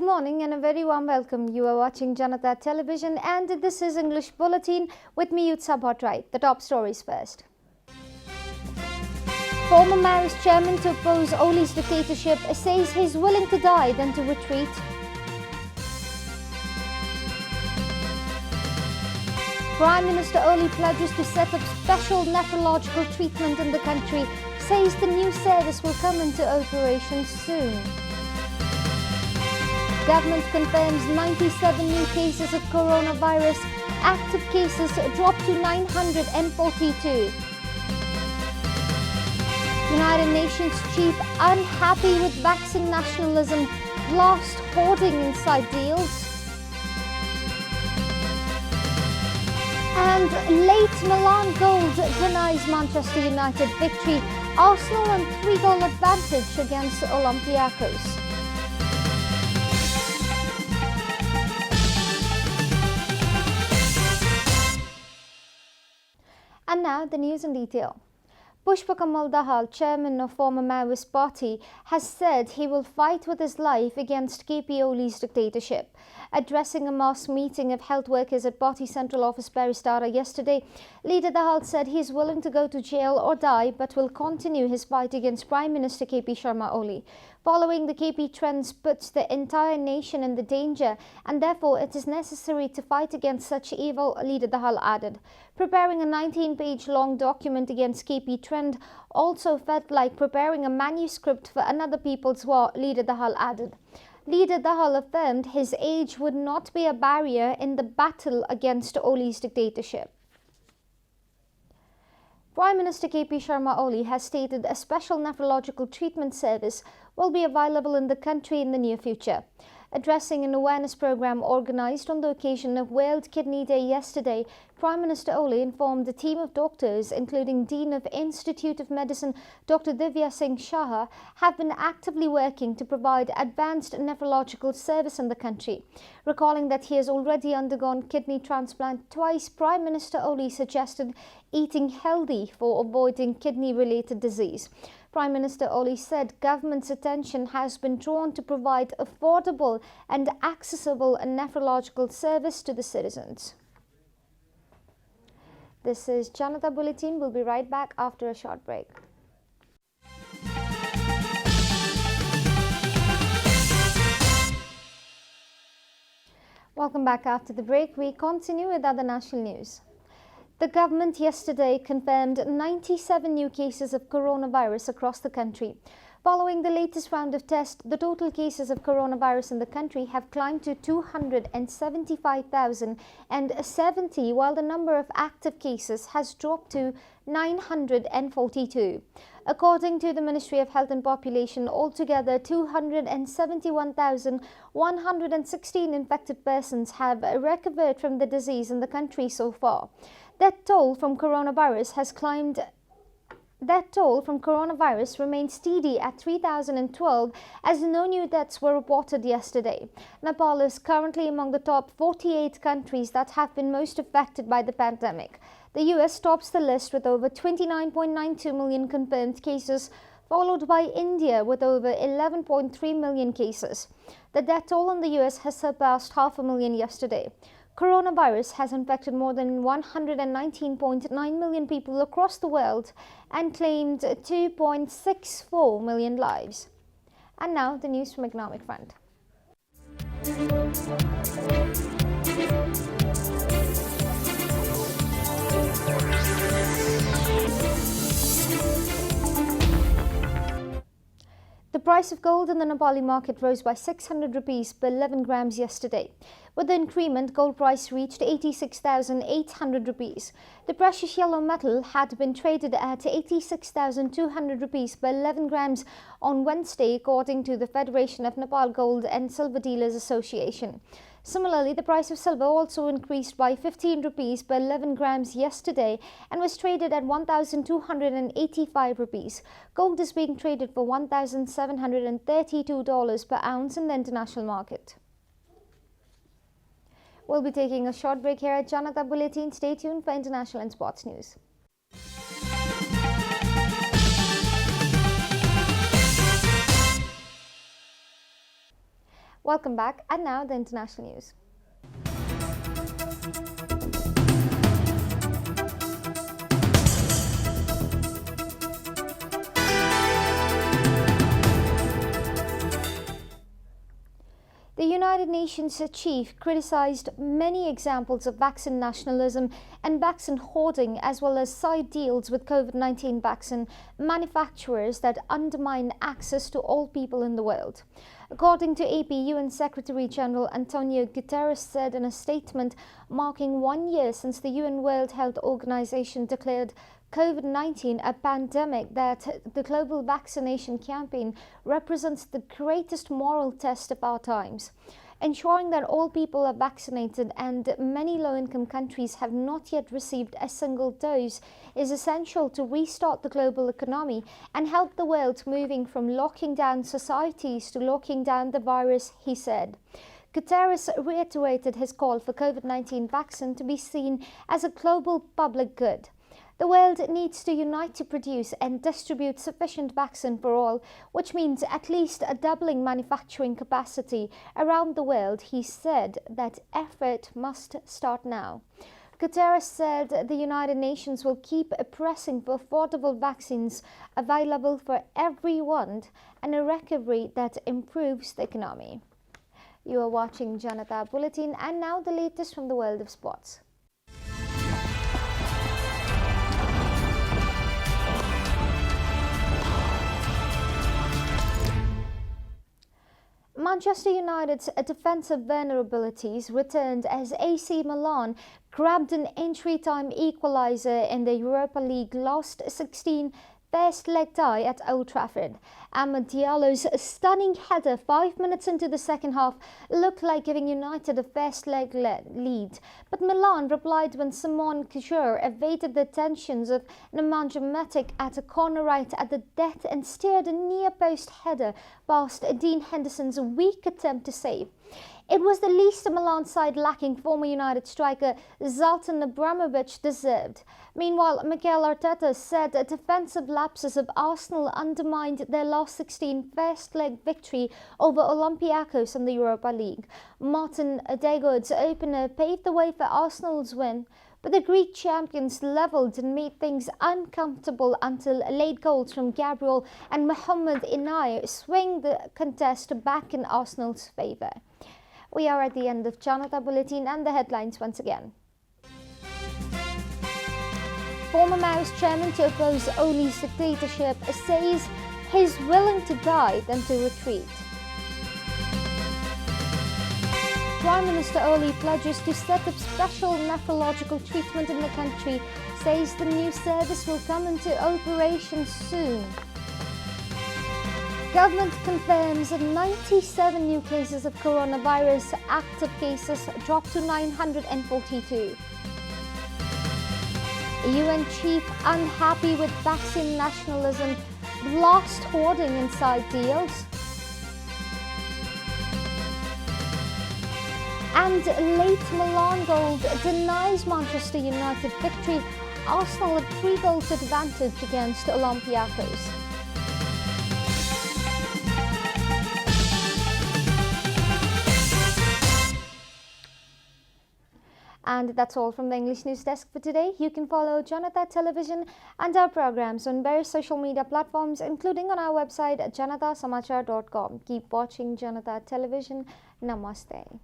morning and a very warm welcome. You are watching JanataTelevision and this is English Bulletin with me, Utsa Bhattrai. The top stories first. Former Maoist chairman to oppose Oli's dictatorship says he's willing to die than to retreat. Prime Minister Oli pledges to set up special nephrological treatment in the country, says the new service will come into operation soon. Government confirms 97 new cases of coronavirus. Active cases dropped to 942. United Nations chief unhappy with vaccine nationalism, blast hoarding inside deals. And late Milan goal denies Manchester United victory. Arsenal on 3-goal advantage against Olympiacos. And now the news in detail. Pushpakamal Dahal, chairman of former Maoist party, has said he will fight with his life against KP Oli's dictatorship. Addressing a mass meeting of health workers at party central office Baristara yesterday, leader Dahal said he is willing to go to jail or die but will continue his fight against Prime Minister KP Sharma Oli. Following the KP trends puts the entire nation in the danger and therefore it is necessary to fight against such evil, leader Dahal added. Preparing a 19-page long document against KP trend also felt like preparing a manuscript for another people's war, leader Dahal added. Leader Dahal affirmed his age would not be a barrier in the battle against Oli's dictatorship. Prime Minister KP Sharma Oli has stated a special nephrological treatment service will be available in the country in the near future. Addressing an awareness program organized on the occasion of World Kidney Day yesterday, Prime Minister Oli informed a team of doctors, including Dean of Institute of Medicine Dr. Divya Singh Shah, have been actively working to provide advanced nephrological service in the country. Recalling that he has already undergone kidney transplant twice, Prime Minister Oli suggested eating healthy for avoiding kidney-related disease. Prime Minister Oli said government's attention has been drawn to provide affordable and accessible nephrological service to the citizens. This is Janata Bulletin. We'll be right back after a short break. Welcome back after the break. We continue with other national news. The government yesterday confirmed 97 new cases of coronavirus across the country. Following the latest round of tests, the total cases of coronavirus in the country have climbed to 275,070, while the number of active cases has dropped to 942. According to the Ministry of Health and Population, altogether 271,116 infected persons have recovered from the disease in the country so far. Death toll from coronavirus remains steady at 3,012 as no new deaths were reported yesterday. Nepal is currently among the top 48 countries that have been most affected by the pandemic. The US tops the list with over 29.92 million confirmed cases, followed by India with over 11.3 million cases. The death toll in the US has surpassed 500,000 yesterday. Coronavirus has infected more than 119.9 million people across the world and claimed 2.64 million lives. And now the news from economic front. The price of gold in the Nepali market rose by 600 rupees per 11 grams yesterday. With the increment, gold price reached 86,800 rupees. The precious yellow metal had been traded at 86,200 rupees per 11 grams on Wednesday, according to the Federation of Nepal Gold and Silver Dealers Association. Similarly, the price of silver also increased by 15 rupees per 11 grams yesterday and was traded at 1,285 rupees. Gold is being traded for $1,732 per ounce in the international market. We'll be taking a short break here at Janata Bulletin. Stay tuned for international and sports news. Welcome back, and now the international news. The United Nations chief criticized many examples of vaccine nationalism and vaccine hoarding, as well as side deals with COVID-19 vaccine manufacturers that undermine access to all people in the world. According to AP, UN Secretary General Antonio Guterres said in a statement marking 1 year since the UN World Health Organization declared COVID-19 a pandemic that the global vaccination campaign represents the greatest moral test of our times. Ensuring that all people are vaccinated, and many low-income countries have not yet received a single dose, is essential to restart the global economy and help the world moving from locking down societies to locking down the virus, he said. Guterres reiterated his call for COVID-19 vaccine to be seen as a global public good. The world needs to unite to produce and distribute sufficient vaccine for all, which means at least a doubling manufacturing capacity around the world. He said that effort must start now. Guterres said the United Nations will keep pressing for affordable vaccines available for everyone and a recovery that improves the economy. You are watching Janata Bulletin, and now the latest from the world of sports. Manchester United's defensive vulnerabilities returned as AC Milan grabbed an injury-time equaliser in the Europa League last 16 first leg tie at Old Trafford. Amad Diallo's stunning header 5 minutes into the second half looked like giving United a first leg lead, but Milan replied when Simon Kjaer evaded the tensions of Nemanja Matic at a corner right at the death and steered a near-post header past Dean Henderson's weak attempt to save. It was the least the Milan side lacking former United striker Zlatan Ibrahimovic deserved. Meanwhile, Mikel Arteta said defensive lapses of Arsenal undermined their last 16 first leg victory over Olympiacos in the Europa League. Martin Odegaard's opener paved the way for Arsenal's win, but the Greek champions levelled and made things uncomfortable until late goals from Gabriel and Mohamed Inai swing the contest back in Arsenal's favour. We are at the end of Janata Bulletin, and the headlines once again. Former Maoist chairman to oppose Oli's dictatorship says he's willing to die than to retreat. Prime Minister Oli pledges to set up special nephrological treatment in the country, says the new service will come into operation soon. Government confirms 97 new cases of coronavirus, active cases dropped to 942. UN chief unhappy with vaccine nationalism, blast hoarding inside deals. And late Milan goal denies Manchester United victory. Arsenal had 3 goals advantage against Olympiacos. And that's all from the English News Desk for today. You can follow Janata Television and our programs on various social media platforms, including on our website at janatasamachar.com. Keep watching Janata Television. Namaste.